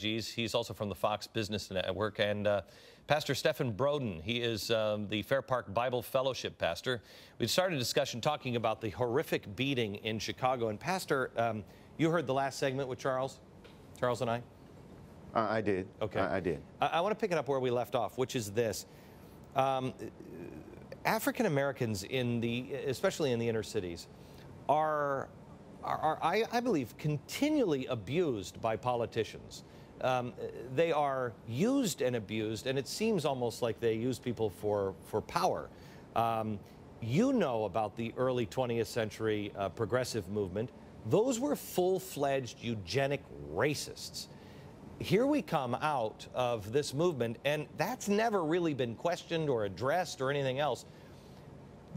He's also from the Fox Business Network. And Pastor Stephen Broden, he is the Fair Park Bible Fellowship pastor. We started a discussion talking about the horrific beating in Chicago. And Pastor, you heard the last segment with Charles and I? I did. Okay. I did. I want to pick it up where we left off, which is this. African Americans, especially in the inner cities, are I believe, continually abused by politicians. They are used and abused, and it seems almost like they use people for power. You know about the early 20th century progressive movement. Those were full-fledged eugenic racists. Here we come out of this movement, and that's never really been questioned or addressed or anything else.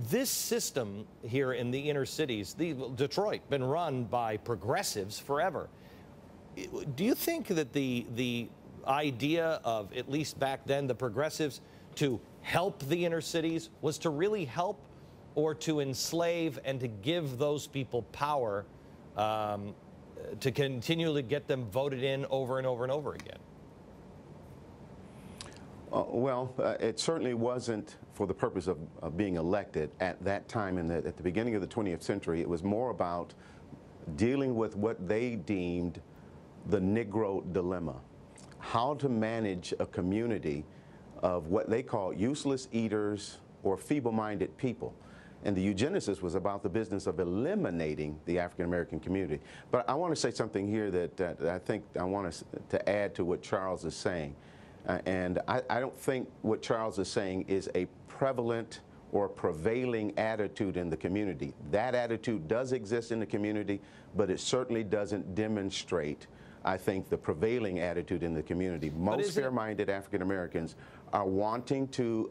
This system here in the inner cities, Detroit, been run by progressives forever. Do you think that the idea of, at least back then, the progressives to help the inner cities was to really help, or to enslave and to give those people power to continually get them voted in over and over and over again? It certainly wasn't for the purpose of being elected at that time. At the beginning of the 20th century, it was more about dealing with what they deemed the Negro dilemma, how to manage a community of what they call useless eaters or feeble-minded people. And the eugenicist was about the business of eliminating the African-American community. But I want to say something here that I think I want to add to what Charles is saying. And I don't think what Charles is saying is a prevalent or prevailing attitude in the community. That attitude does exist in the community, but it certainly doesn't demonstrate, I think, the prevailing attitude in the community. Most fair-minded African Americans are wanting to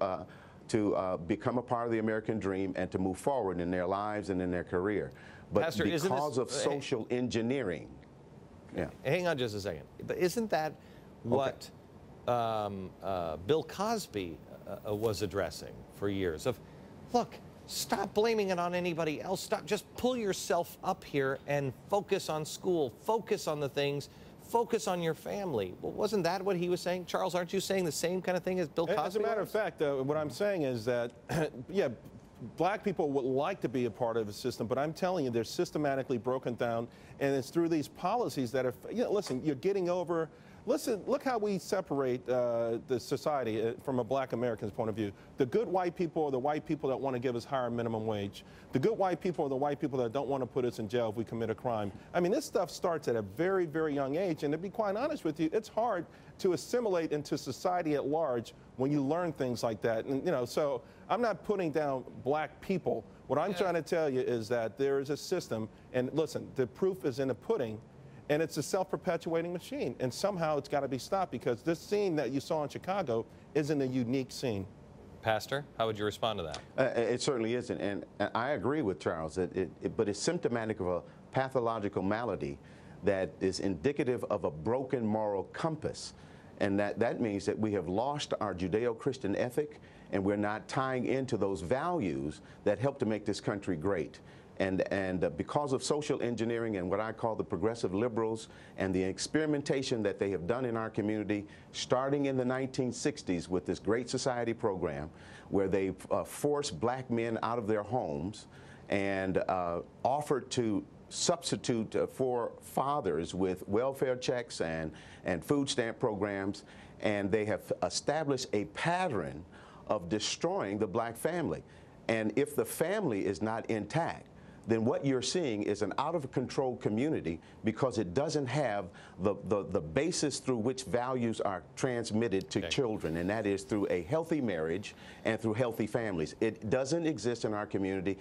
become a part of the American dream and to move forward in their lives and in their carear. But Pastor, because of social engineering. Yeah. Hang on just a second. But isn't that what Bill Cosby was addressing for years? Of, look, stop blaming it on anybody else. Stop. Just pull yourself up here and focus on school. Focus on the things. Focus on your family. Well, wasn't that what he was saying? Charles, aren't you saying the same kind of thing as Bill Cosby? As a matter of fact, what I'm saying is that, yeah, black people would like to be a part of the system, but I'm telling you, they're systematically broken down, and it's through these policies that are, you know, listen, you're getting over. Listen, look how we separate the society from a black American's point of view. The good white people are the white people that want to give us higher minimum wage. The good white people are the white people that don't want to put us in jail if we commit a crime. I mean, this stuff starts at a very, very young age, and to be quite honest with you, it's hard to assimilate into society at large when you learn things like that. And, you know, so I'm not putting down black people. What I'm trying to tell you is that there is a system, and listen, the proof is in the pudding. And it's a self-perpetuating machine. And somehow it's got to be stopped, because this scene that you saw in Chicago isn't a unique scene. Pastor, how would you respond to that? It certainly isn't. And I agree with Charles, but it's symptomatic of a pathological malady that is indicative of a broken moral compass. And that means that we have lost our Judeo-Christian ethic, and we're not tying into those values that help to make this country great. And because of social engineering and what I call the progressive liberals and the experimentation that they have done in our community, starting in the 1960s with this Great Society program, where they forced black men out of their homes and offered to substitute for fathers with welfare checks and food stamp programs, and they have established a pattern of destroying the black family. And if the family is not intact, then what you're seeing is an out-of-control community, because it doesn't have the basis through which values are transmitted to children, and that is through a healthy marriage and through healthy families. It doesn't exist in our community.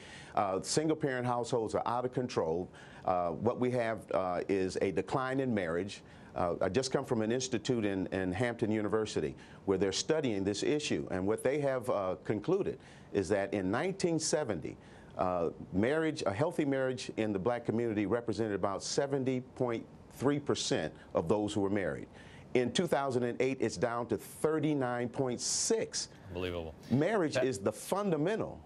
Single-parent households are out of control. What we have is a decline in marriage. I just come from an institute in Hampton University where they're studying this issue, and what they have concluded is that in 1970, a healthy marriage in the black community represented about 70.3% of those who were married. In 2008, it's down to 39.6%. Unbelievable. Marriage is the fundamental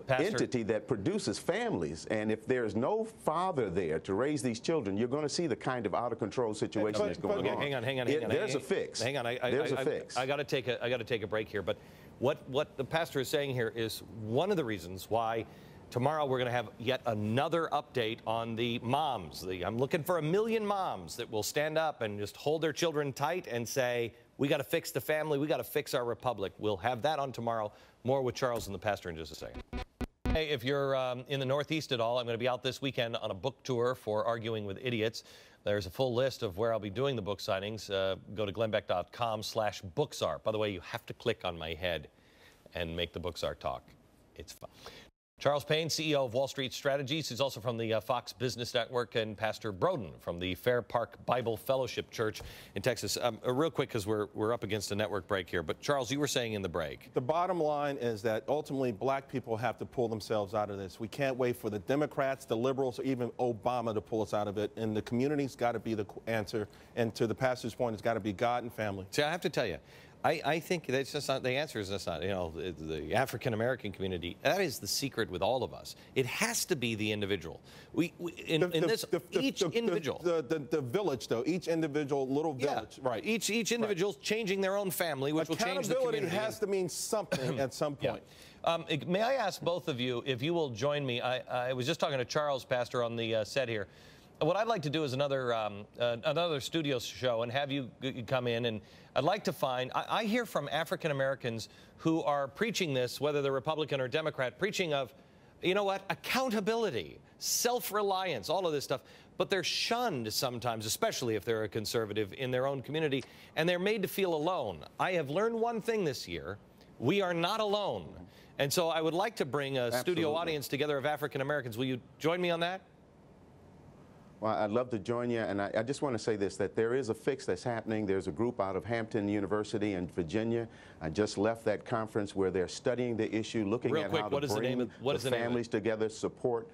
entity that produces families. And if there's no father there to raise these children, you're going to see the kind of out-of-control situation that's going on. Hang on. There's a fix. Hang on. There's a fix. I got to take a break here. But what the pastor is saying here is one of the reasons why tomorrow we're going to have yet another update on the moms. I'm looking for 1 million moms that will stand up and just hold their children tight and say, we got to fix the family. We got to fix our republic. We'll have that on tomorrow. More with Charles and the pastor in just a second. Hey, if you're in the Northeast at all, I'm going to be out this weekend on a book tour for Arguing with Idiots. There's a full list of where I'll be doing the book signings. Go to glennbeck.com/booksart. By the way, you have to click on my head and make the Booksart talk. It's fun. Charles Payne, CEO of Wall Street Strategies. He's also from the Fox Business Network, and Pastor Broden from the Fair Park Bible Fellowship Church in Texas. Real quick, because we're up against a network break here. But Charles, you were saying in the break. The bottom line is that ultimately black people have to pull themselves out of this. We can't wait for the Democrats, the liberals, or even Obama to pull us out of it. And the community's got to be the answer. And to the pastor's point, it's got to be God and family. See, I have to tell you, I think that's just not the answer. Is just not, you know, the African American community. That is the secret with all of us. It has to be the individual. Each individual. The village, though, each individual little village, right? Each individual's changing their own family, which will change the community. Accountability has to mean something at some point. Yeah. May I ask both of you if you will join me? I was just talking to Charles, Pastor, on the set here. What I'd like to do is another studio show and have you come in, and I'd like to find, I hear from African Americans who are preaching this, whether they're Republican or Democrat, preaching of, you know what, accountability, self-reliance, all of this stuff, but they're shunned sometimes, especially if they're a conservative in their own community, and they're made to feel alone. I have learned one thing this year: we are not alone. And so I would like to bring a studio audience together of African Americans. Will you join me on that? Well, I'd love to join you, and I just want to say this, that there is a fix that's happening. There's a group out of Hampton University in Virginia. I just left that conference where they're studying the issue, looking at how to bring the families together, support.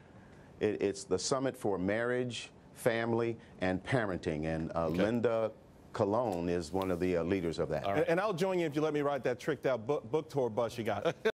It's the Summit for Marriage, Family, and Parenting, and Linda Colon is one of the leaders of that. And I'll join you if you let me ride that tricked out book tour bus you got.